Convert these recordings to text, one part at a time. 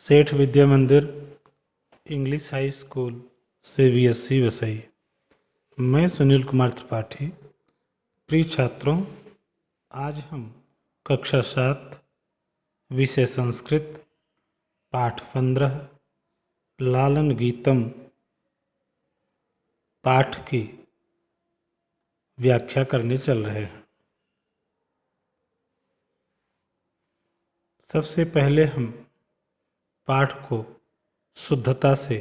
सेठ विद्या मंदिर English high school CBSE Vasai. मैं सुनील कुमार त्रिपाठी। प्रिय छात्रों, आज हम कक्षा 7 विषय संस्कृत पाठ 15 लालन गीतम पाठ की व्याख्या करने चल रहे हैं। सबसे पहले हम पाठ को शुद्धता से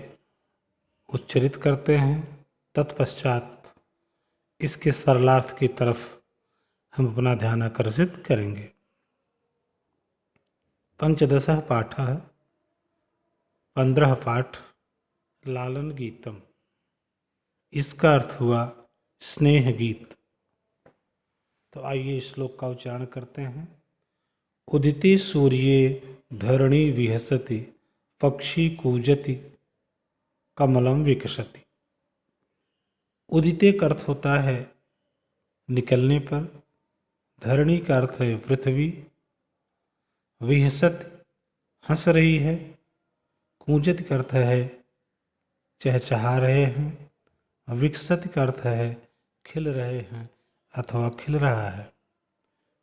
उच्चरित करते हैं, तत्पश्चात इसके सरलार्थ की तरफ हम अपना ध्यान आकर्षित करेंगे। पंचदशः पाठः 15 पाठ लालन गीतम। इसका अर्थ हुआ स्नेह गीत। तो आइए श्लोक का उच्चारण करते हैं। उदिते सूर्ये धरणी विहसति, पक्षी कूजति कमलम विकसति। उदिते का अर्थ होता है निकलने पर, धरणी का अर्थ है पृथ्वी, विहसति हंस रही है, कूजति का अर्थ है चहचहा रहे हैं, विकसति का अर्थ है खिल रहे हैं अथवा खिल रहा है।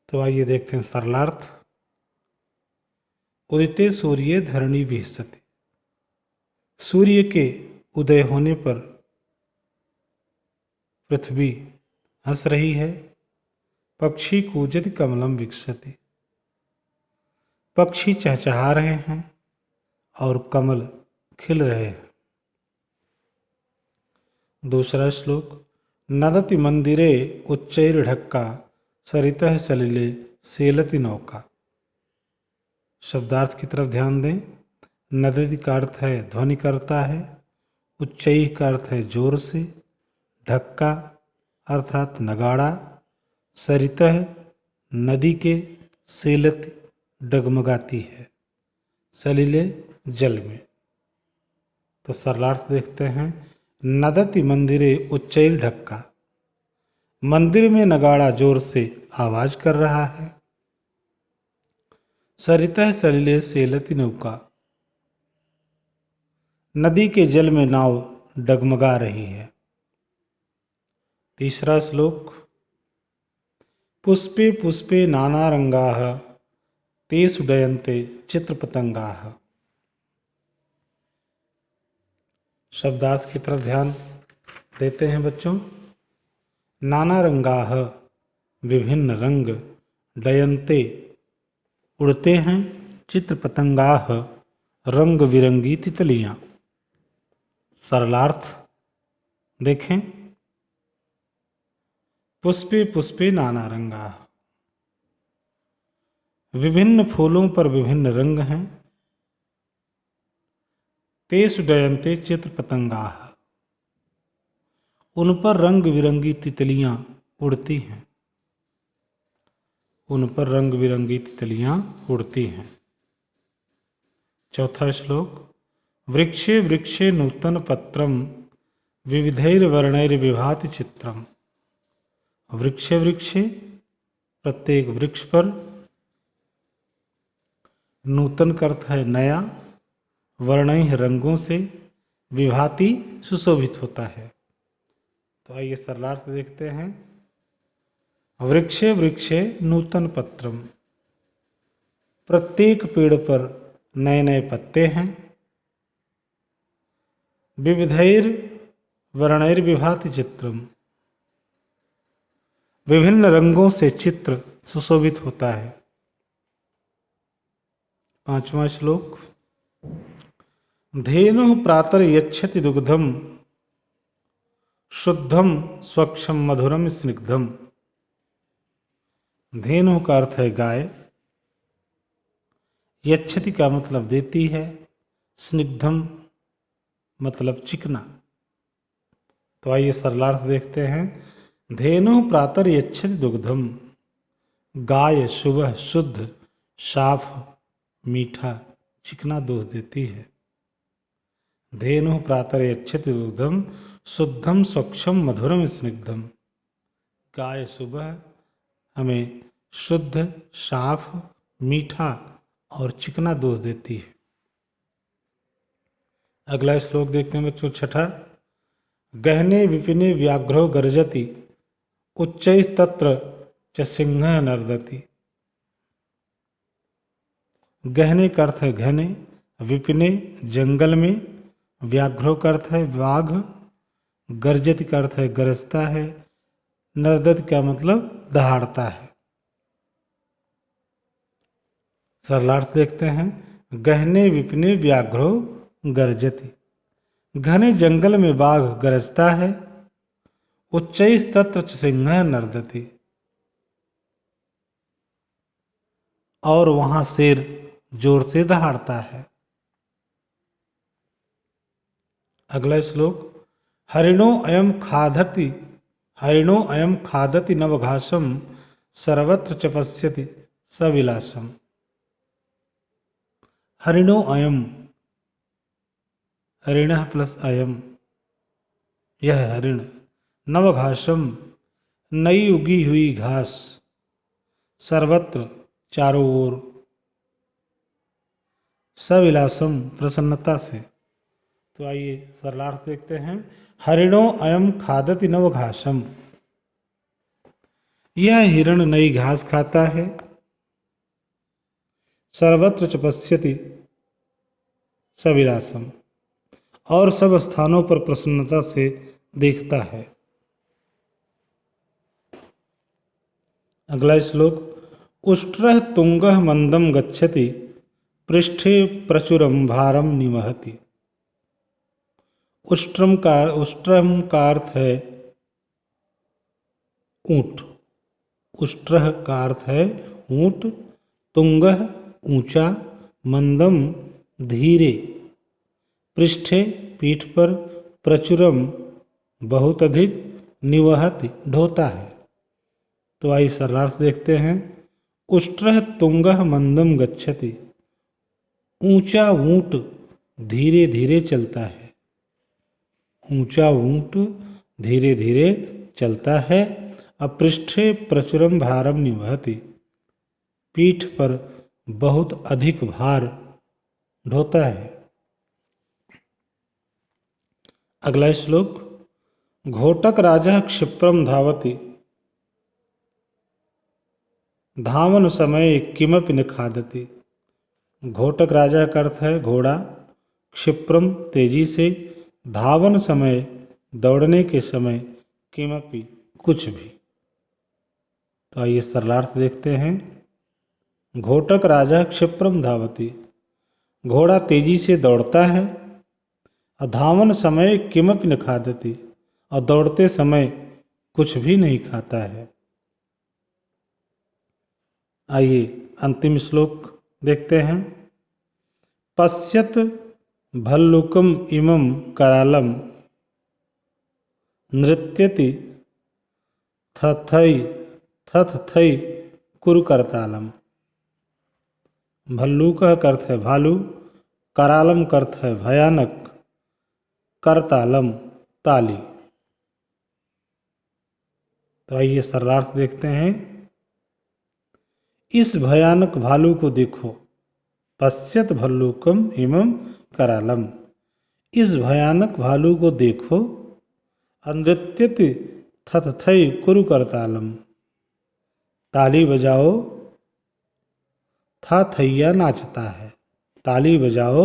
तो आइए देखते हैं सरलार्थ। उदिते सूर्ये धरणी विहसति, सूर्य के उदय होने पर पृथ्वी हंस रही है। पक्षी कूजति कमलम विकसति, पक्षी चहचहा रहे हैं और कमल खिल रहे हैं। दूसरा श्लोक। नदति मंदिरे उच्चैर्ढक्का, सरितः सलिले सेलति नौका। शब्दार्थ की तरफ ध्यान दें। नदति का अर्थ है ध्वनि करता है, उच्चई का अर्थ है जोर से, ढक्का अर्थात नगाड़ा, सरितः नदी के, सेलति डगमगाती है, सलिले जल में। तो सरलार्थ देखते हैं। नदति मंदिरे उच्चैर ढक्का, मंदिर में नगाड़ा जोर से आवाज कर रहा है। सरितः सलिले सेलति नौका, नदी के जल में नाव डगमगा रही है। तीसरा श्लोक। पुष्पे पुष्पे नानारंगाः, तेषु उडयन्ते चित्रपतंगाः। शब्दार्थ की तरफ ध्यान देते हैं बच्चों। नाना रंगाः विभिन्न रंग, डयन्ते उड़ते हैं, चित्र पतंगाः रंग बिरंगी तितलियां। सरलार्थ देखें। पुष्पे पुष्पे नाना रंगाः, विभिन्न फूलों पर विभिन्न रंग हैं। तेषु डयन्ते चित्र पतंगाः, उन पर रंग बिरंगी तितलियां उड़ती हैं। उन पर रंग बिरंगी तितलियां उड़ती हैं। चौथा श्लोक। वृक्षे वृक्षे नूतन पत्रम, विविधैर्वर्णैर्विभाति चित्रम। वृक्षे वृक्षे प्रत्येक वृक्ष पर, नूतन का अर्थ है नया, वर्णैः रंगों से, विभाति सुशोभित होता है। तो आइए सरलार्थ देखते हैं। वृक्षे वृक्षे नूतन पत्रम, प्रत्येक पेड़ पर नए नए पत्ते हैं। विविधैर वर्णैर विभाति चित्रम, विभिन्न रंगों से चित्र सुशोभित होता है। पांचवा श्लोक। धेनु प्रातर यच्छति दुग्धम, शुद्धम स्वच्छम मधुरम स्निग्धम। धेनु का अर्थ है गाय, यच्छति का मतलब देती है, स्निग्धम मतलब चिकना। तो आइए सरलार्थ देखते हैं। धेनु प्रातर यच्छति दुग्धम, गाय सुबह शुद्ध साफ मीठा चिकना दूध देती है। धेनु प्रातर यच्छति दुग्धम, शुद्धम स्वच्छम मधुरम स्निग्धम। गाय सुबह हमें शुद्ध साफ मीठा और चिकना दूध देती है। अगला श्लोक देखते हैं बच्चों, छठा। गहने विपिने व्याघ्रो गर्जति, उच्चैस्तत्र च सिंहः नर्दति। गहने का अर्थ है घने, विपिने जंगल में, व्याघ्रो का अर्थ है बाघ, गर्जति का अर्थ है गरजता है, नर्दति का मतलब दहाड़ता है। सरलार्थ देखते हैं। गहने विपिने व्याघ्रो गर्जति, घने जंगल में बाघ गरजता है, उच्चैस्तत्र च सिंहः नर्दति, और वहां शेर जोर से दहाड़ता है। अगला श्लोक। हरिणो अयम खादति, हरिणो अयम खादति नवघासम, सर्वत्र च पश्यति सविलासम। हरिणो अयम, हरिणः प्लस अयम, यह हरिण, नवघासम नई उगी हुई घास, सर्वत्र चारों ओर, सविलासम प्रसन्नता से। तो आइए सरलार्थ देखते हैं। हरिणो अयम खादति नवघासम, यह हिरण नई घास खाता है, सर्वत्र च पश्यति सविलासम, और सब स्थानों पर प्रसन्नता से देखता है। अगला श्लोक। उष्ट्रः तुंगः मंदम गच्छति, पृष्ठे प्रचुरम भारम निवहति। उष्ट्रम का अर्थ है ऊंट, उष्ट्रः का अर्थ है ऊंट, तुंगः ऊंचा, मंदम धीरे, पृष्ठे पीठ पर, प्रचुरम बहुत अधिक, निवहति ढोता है। तो आइए सरलार्थ देखते हैं। उष्ट्रः तुंगः मंदम गच्छति, ऊंचा ऊंट धीरे धीरे चलता है, ऊंचा ऊंट धीरे धीरे चलता है। अपृष्ठे प्रचुरम भारम निवहति, पीठ पर बहुत अधिक भार ढोता है। अगला श्लोक। घोटक राजा क्षिप्रम धावति, धावन समय किमपि न खादति। घोटक राजा का अर्थ है घोड़ा, क्षिप्रम तेजी से, धावन समय दौड़ने के समय, किमपि कुछ भी। तो आइए सरलार्थ देखते हैं। घोटक राजा क्षिप्रम धावति, घोड़ा तेजी से दौड़ता है, और धावन समय किमपि न खादति, और दौड़ते समय कुछ भी नहीं खाता है। आइए अंतिम श्लोक देखते हैं। पश्यत भल्लुकम इमं करालम, नृत्यति थथै कुरुकरतालम। भल्लूक का अर्थ है भालू, करालम का अर्थ है भयानक, करतालम ताली। तो आइए सरलार्थ देखते हैं। इस भयानक भालू को देखो, पश्यत भल्लूकम एवं करालम, इस भयानक भालू को देखो, नृत्यति थथै कुरुकरतालम, ताली बजाओ, था थैया नाचता है, ताली बजाओ,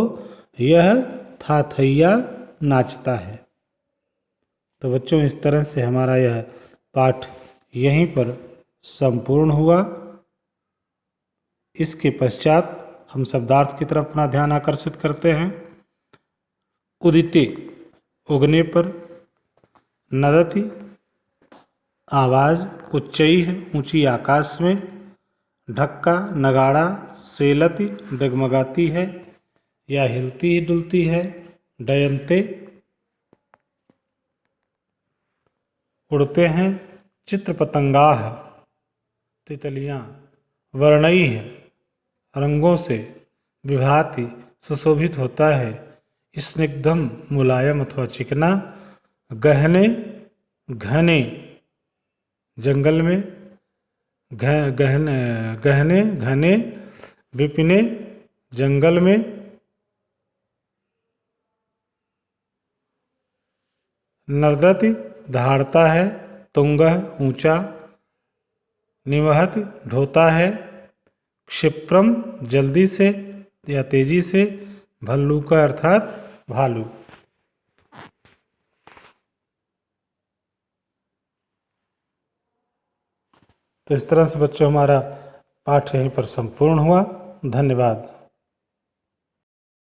यह था थैया नाचता है। तो बच्चों इस तरह से हमारा यह पाठ यहीं पर संपूर्ण हुआ। इसके पश्चात हम शब्दार्थ की तरफ अपना ध्यान आकर्षित करते हैं। उदिते उगने पर, नदति आवाज़, उच्चैः ऊंची आकाश में, ढक्का नगाड़ा, सेलति डगमगाती है या हिलती ही डुलती है, डयंते उड़ते हैं, चित्र पतंगाह तितलियाँ, वर्णैः रंगों से, विभाति सुशोभित होता है, स्निग्धम मुलायम अथवा चिकना, गहने घने जंगल में, गहने घने, विपिने जंगल में, नर्दति दहाड़ता है, तुंगः ऊंचा, निवहति ढोता है, क्षिप्रम जल्दी से या तेजी से, भल्लूका अर्थात भालू। तो इस तरह से बच्चों हमारा पाठ यहीं पर संपूर्ण हुआ। धन्यवाद।